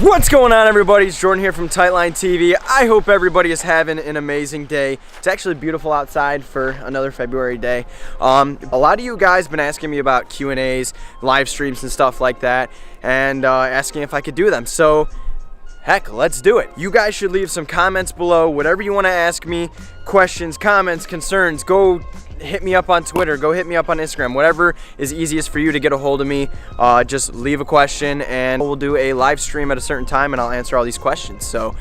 What's going on, everybody? It's Jordan here from Tightline TV. I hope everybody is having an amazing day. It's actually beautiful outside for another February day. A lot of you guys have been asking me about Q&As, live streams and stuff like that, and asking if I could do them. So heck, let's do it. You guys should leave some comments below, whatever you want to ask me, questions, comments, concerns. Go hit me up on Twitter, go hit me up on Instagram, whatever is easiest for you to get a hold of me. Just leave a question and we'll do a live stream at a certain time and I'll answer all these questions. So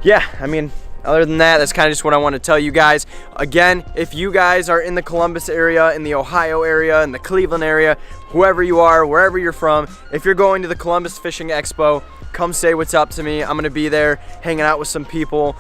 yeah, I mean, other than that, that's kind of just what I want to tell you guys. Again, if you guys are in the Columbus area, in the Ohio area, in the Cleveland area, whoever you are, wherever you're from, if you're going to the Columbus Fishing Expo, come say what's up to me. I'm gonna be there hanging out with some people.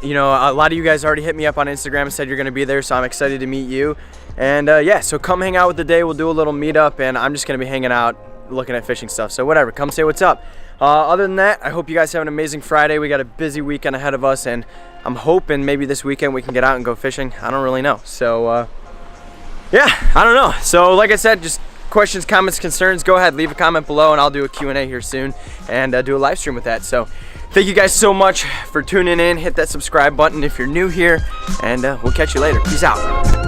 You know, a lot of you guys already hit me up on Instagram and said you're gonna be there, so I'm excited to meet you. And yeah, so come hang out with the day. We'll do a little meetup, and I'm just gonna be hanging out, looking at fishing stuff. So whatever, come say what's up. Other than that, I hope you guys have an amazing Friday. We got a busy weekend ahead of us, and I'm hoping maybe this weekend we can get out and go fishing. I don't really know. So yeah, I don't know. So like I said, just questions, comments, concerns, go ahead, leave a comment below, and I'll do a Q&A here soon and do a live stream with that. So thank you guys so much for tuning in. Hit that subscribe button if you're new here, and we'll catch you later. Peace out.